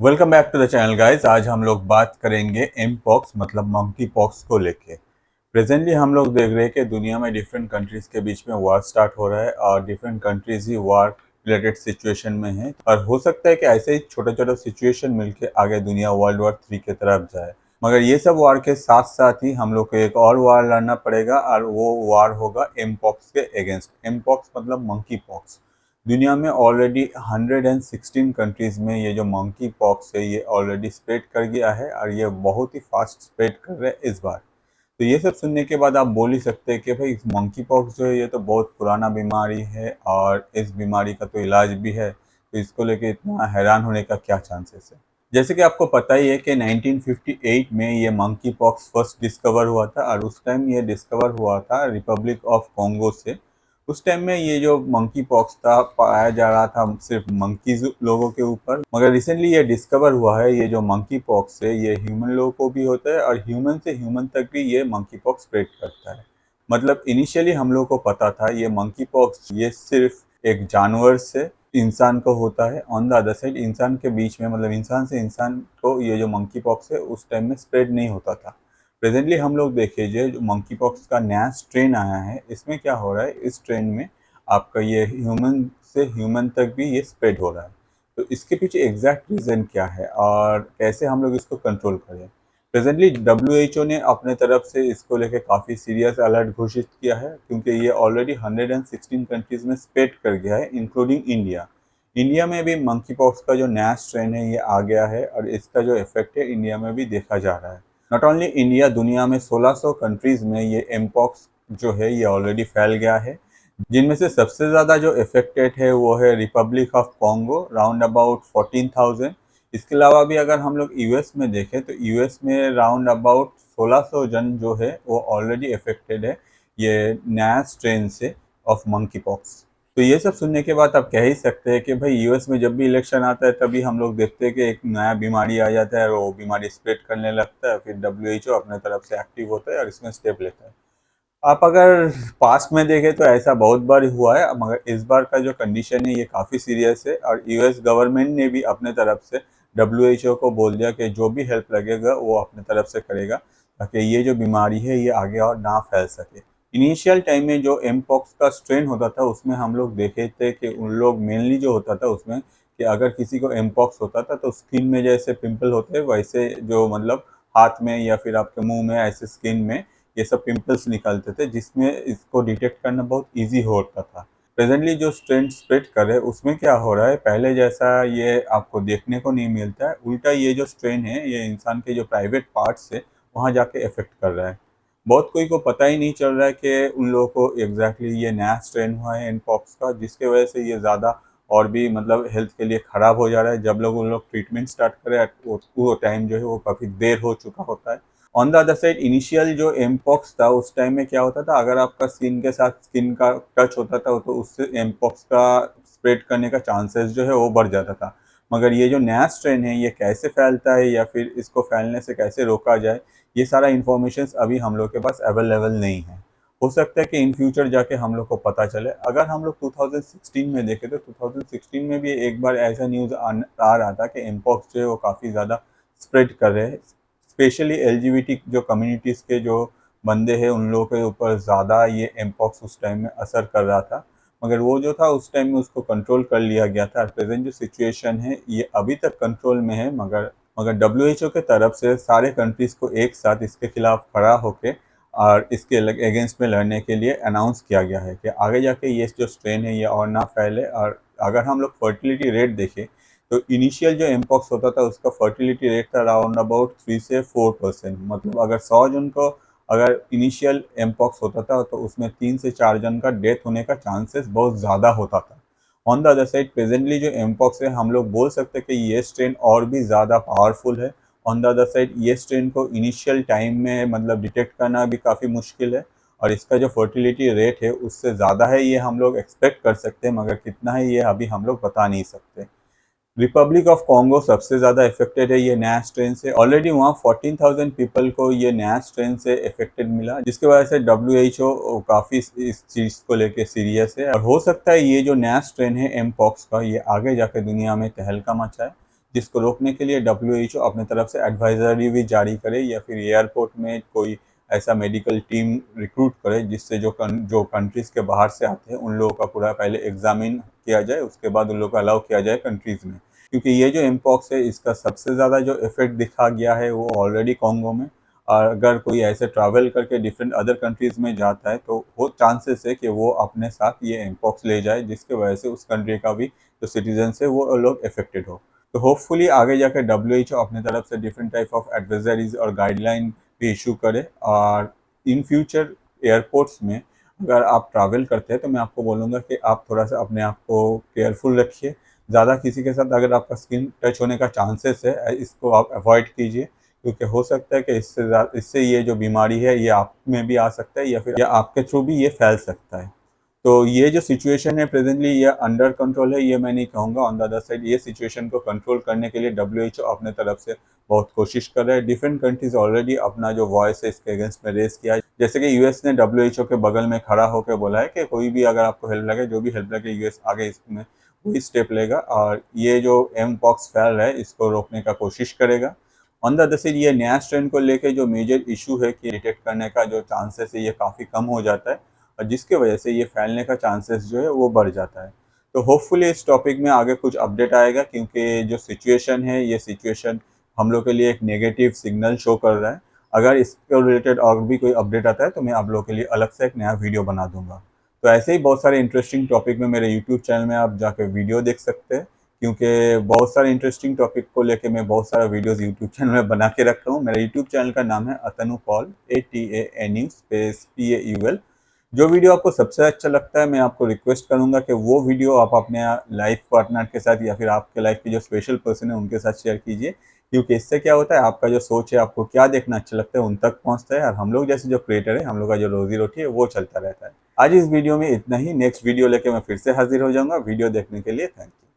Welcome back to the channel guys. आज हम लोग बात करेंगे एम पॉक्स मतलब मंकी पॉक्स को लेके। प्रेजेंटली हम लोग देख रहे हैं कि दुनिया में डिफरेंट कंट्रीज के बीच में वार स्टार्ट हो रहा है और डिफरेंट कंट्रीज ही वार रिलेटेड सिचुएशन में है और हो सकता है कि ऐसे ही छोटे छोटे सिचुएशन मिलके आगे दुनिया वर्ल्ड वॉर 3 की तरफ जाए। मगर ये सब वार के साथ साथ ही हम लोग को एक और वार लड़ना पड़ेगा और वो वार होगा एम पॉक्स के अगेंस्ट। एम पॉक्स मतलब मंकी पॉक्स। दुनिया में ऑलरेडी 116 कंट्रीज में ये जो मंकी पॉक्स है ये ऑलरेडी स्प्रेड कर गया है और ये बहुत ही फास्ट स्प्रेड कर रहा है इस बार। तो ये सब सुनने के बाद आप बोल ही सकते हैं कि भाई मंकी पॉक्स जो है ये तो बहुत पुराना बीमारी है और इस बीमारी का तो इलाज भी है, तो इसको लेके इतना हैरान होने का क्या चांसेस है। जैसे कि आपको पता ही है कि 1958 में ये मंकी पॉक्स फर्स्ट डिस्कवर हुआ था और उस टाइम ये डिस्कवर हुआ था रिपब्लिक ऑफ कॉन्गो से। उस टाइम में ये जो मंकी पॉक्स था पाया जा रहा था सिर्फ मंकीज लोगों के ऊपर, मगर रिसेंटली ये डिस्कवर हुआ है ये जो मंकी पॉक्स है ये ह्यूमन लोगों को भी होता है और ह्यूमन से ह्यूमन तक भी ये मंकी पॉक्स स्प्रेड करता है। मतलब इनिशियली हम लोग को पता था ये मंकी पॉक्स ये सिर्फ एक जानवर से इंसान को होता है। ऑन द अदर साइड इंसान के बीच में मतलब इंसान से इंसान को ये जो मंकी पॉक्स है उस टाइम में स्प्रेड नहीं होता था। प्रेजेंटली हम लोग देखिए जो मंकी पॉक्स का नया स्ट्रेन आया है इसमें क्या हो रहा है, इस स्ट्रेन में आपका ये ह्यूमन से ह्यूमन तक भी ये स्प्रेड हो रहा है। तो इसके पीछे एग्जैक्ट रीज़न क्या है और कैसे हम लोग इसको कंट्रोल करें। प्रेजेंटली डब्ल्यू ने अपने तरफ से इसको लेके काफ़ी सीरियस अलर्ट घोषित किया है क्योंकि ये ऑलरेडी 116 कंट्रीज में स्प्रेड कर गया है इंक्लूडिंग इंडिया। इंडिया में भी मंकी पॉक्स का जो नया स्ट्रेन है ये आ गया है और इसका जो इफेक्ट है इंडिया में भी देखा जा रहा है। नॉट ओनली इंडिया, दुनिया में 1600 कंट्रीज में ये एमपॉक्स जो है ये ऑलरेडी फैल गया है, जिनमें से सबसे ज़्यादा जो इफेक्टेड है वो है Republic of Congo round about 14,000। इसके अलावा भी अगर हम लोग यूएस में देखें तो यूएस में राउंड अबाउट 1600 जन जो है वो ऑलरेडी इफेक्टेड है ये नया स्ट्रेन से ऑफ मंकी पॉक्स। तो ये सब सुनने के बाद आप कह ही सकते हैं कि भाई यूएस में जब भी इलेक्शन आता है तभी हम लोग देखते हैं कि एक नया बीमारी आ जाता है और वो बीमारी स्प्रेड करने लगता है, फिर डब्ल्यूएचओ अपने तरफ से एक्टिव होता है और इसमें स्टेप लेता है। आप अगर पास्ट में देखें तो ऐसा बहुत बार हुआ है, मगर इस बार का जो कंडीशन है ये काफ़ी सीरियस है और यूएस गवर्नमेंट ने भी अपने तरफ से डब्ल्यूएचओ को बोल दिया कि जो भी हेल्प लगेगा वो अपने तरफ से करेगा ताकि ये जो बीमारी है ये आगे और ना फैल सके। इनिशियल टाइम में जो एम पॉक्स का स्ट्रेन होता था उसमें हम लोग देखे थे कि उन लोग मेनली जो होता था उसमें कि अगर किसी को एम पॉक्स होता था तो स्किन में जैसे पिंपल होते हैं वैसे जो मतलब हाथ में या फिर आपके मुंह में ऐसे स्किन में ये सब पिंपल्स निकलते थे जिसमें इसको डिटेक्ट करना बहुत ईजी होता था। प्रेजेंटली जो स्ट्रेन स्प्रेड कर रहे हैं उसमें क्या हो रहा है, पहले जैसा ये आपको देखने को नहीं मिलता है, उल्टा ये जो स्ट्रेन है ये इंसान के जो प्राइवेट पार्ट्स है वहाँ जाके इफेक्ट कर रहा है। बहुत कोई को पता ही नहीं चल रहा है कि उन लोगों को एग्जैक्टली ये नया स्ट्रेन हुआ है इन पॉक्स का, जिसके वजह से ये ज़्यादा और भी मतलब हेल्थ के लिए ख़राब हो जा रहा है। जब लोग उन लोग ट्रीटमेंट स्टार्ट करें वो टाइम जो है वो काफ़ी देर हो चुका होता है। On the other side initial जो एमपॉक्स था उस टाइम में क्या होता था, अगर आपका स्किन के साथ स्किन का टच होता था तो उससे एमपॉक्स का स्प्रेड करने का चांसेस जो है वो बढ़ जाता था। मगर ये जो नया स्ट्रेन है ये कैसे फैलता है या फिर इसको फैलने से कैसे रोका जाए, ये सारा इन्फॉर्मेशन अभी हम लोग के पास अवेलेबल नहीं है। हो सकता है कि इन फ्यूचर जाके हम लोग को पता चले। अगर हम लोग 2016 में देखें तो 2016 में भी एक बार ऐसा न्यूज़ आ रहा था कि एमपॉक्स जो है वो काफ़ी ज़्यादा स्प्रेड कर रहे हैं। स्पेशली एलजीबीटी जो कम्युनिटीज़ के जो बंदे हैं उन लोगों के ऊपर ज़्यादा ये एमपॉक्स उस टाइम में असर कर रहा था। मगर वो जो था उस टाइम में उसको कंट्रोल कर लिया गया था। प्रेजेंट जो सिचुएशन है ये अभी तक कंट्रोल में है, मगर डब्ल्यूएचओ के तरफ से सारे कंट्रीज़ को एक साथ इसके खिलाफ खड़ा होके और इसके अगेंस्ट में लड़ने के लिए अनाउंस किया गया है कि आगे जाके ये जो स्ट्रेन है ये और ना फैले। और अगर हम लोग फर्टिलिटी रेट देखें तो इनिशियल जो एमपॉक्स होता था उसका फर्टिलिटी रेट था अराउंड अबाउट 3 से 4%। मतलब अगर 100 जन को अगर इनिशियल एमपॉक्स होता था तो उसमें 3 से 4 जन का डेथ होने का चांसेस बहुत ज़्यादा होता था। On the other side presently जो एमपॉक्स है हम लोग बोल सकते हैं कि ये स्ट्रेन और भी ज़्यादा पावरफुल है। ऑन द अदर साइड ये स्ट्रेन को इनिशियल टाइम में मतलब डिटेक्ट करना भी काफ़ी मुश्किल है और इसका जो फर्टिलिटी रेट है उससे ज़्यादा है ये हम लोग एक्सपेक्ट कर सकते हैं, मगर कितना है ये अभी हम लोग बता नहीं सकते। रिपब्लिक ऑफ कॉन्गो सबसे ज़्यादा इफेक्टेड है ये नया स्ट्रेन से। ऑलरेडी वहाँ 14,000 पीपल को ये नया स्ट्रेन से इफेक्टेड मिला, जिसके वजह से डब्ल्यूएचओ काफ़ी इस चीज़ को लेके सीरियस है और हो सकता है ये जो नया स्ट्रेन है एम पॉक्स का ये आगे जाके दुनिया में तहलका मचाए। जिसको रोकने के लिए WHO अपने तरफ से एडवाइजरी भी जारी करे या फिर एयरपोर्ट में कोई ऐसा मेडिकल टीम रिक्रूट करे जिससे जो कंट्रीज़ के बाहर से आते हैं उन लोगों का पूरा पहले एग्जामिन किया जाए, उसके बाद उन लोगों को अलाउ किया जाए कंट्रीज़ में। क्योंकि ये जो एमपॉक्स है इसका सबसे ज़्यादा जो इफेक्ट दिखा गया है वो ऑलरेडी कॉन्गो में, और अगर कोई ऐसे ट्रैवल करके डिफरेंट अदर कंट्रीज़ में जाता है तो वो चांसेस है कि वो अपने साथ ये एमपॉक्स ले जाए, जिसके वजह से उस कंट्री का भी जो सिटीजन्स है वो लोग इफेक्टेड हो। तो होपफुली आगे जाकर WHO अपने तरफ से डिफरेंट टाइप ऑफ एडवाइजरीज और गाइडलाइन भी इशू करे, और इन फ्यूचर एयरपोर्ट्स में अगर आप ट्रैवल करते हैं तो मैं आपको बोलूँगा कि आप थोड़ा सा अपने आप को केयरफुल रखिए। ज़्यादा किसी के साथ अगर आपका स्किन टच होने का चांसेस है इसको आप अवॉइड कीजिए, क्योंकि हो सकता है कि इससे ये जो बीमारी है ये आप में भी आ सकता है या फिर आपके थ्रू भी ये फैल सकता है। तो ये जो सिचुएशन है प्रेजेंटली ये अंडर कंट्रोल है, ये मैं नहीं कहूँगा। ऑन द अदर साइड ये सिचुएशन को कंट्रोल करने के लिए WHO अपने तरफ से बहुत कोशिश कर रहा है। डिफरेंट कंट्रीज ऑलरेडी अपना जो वॉइस है इसके अगेंस्ट में रेस किया है। जैसे कि यूएस ने WHO के बगल में खड़ा होकर बोला है कि कोई भी अगर आपको हेल्प लगे, जो भी हेल्प लगे, यूएस आगे इसमें वही स्टेप लेगा और ये जो एम पॉक्स फैल रहा है इसको रोकने का कोशिश करेगा। ऑन द अदर साइड ये नया स्ट्रेन को लेके जो मेजर इशू है कि डिटेक्ट करने का जो चांसेस है ये काफ़ी कम हो जाता है, और जिसके वजह से ये फैलने का चांसेस जो है वो बढ़ जाता है। तो होपफुली इस टॉपिक में आगे कुछ अपडेट आएगा, क्योंकि जो सिचुएशन है ये सिचुएशन हम लोग के लिए एक नेगेटिव सिग्नल शो कर रहा है। अगर इसके रिलेटेड और भी कोई अपडेट आता है तो मैं आप लोगों के लिए अलग से एक नया वीडियो बना दूंगा। तो ऐसे ही बहुत सारे इंटरेस्टिंग टॉपिक में मेरे यूट्यूब चैनल में आप जाकर वीडियो देख सकते हैं, क्योंकि बहुत सारे इंटरेस्टिंग टॉपिक को लेके मैं बहुत सारा वीडियोस यूट्यूब चैनल में बना के रखा हूँ। मेरा यूट्यूब चैनल का नाम है अतनु पॉल, ATANU स्पेस PAUL। जो वीडियो आपको सबसे अच्छा लगता है मैं आपको रिक्वेस्ट करूंगा कि वो वीडियो आप अपने लाइफ पार्टनर के साथ या फिर आपके लाइफ के जो स्पेशल पर्सन है उनके साथ शेयर कीजिए, क्योंकि इससे क्या होता है आपका जो सोच है, आपको क्या देखना अच्छा लगता है उन तक पहुंचता है, और हम लोग जैसे जो क्रिएटर है हम लोग का जो रोजी रोटी है वो चलता रहता है। आज इस वीडियो में इतना ही। नेक्स्ट वीडियो लेके मैं फिर से हाजिर हो जाऊंगा। वीडियो देखने के लिए थैंक यू।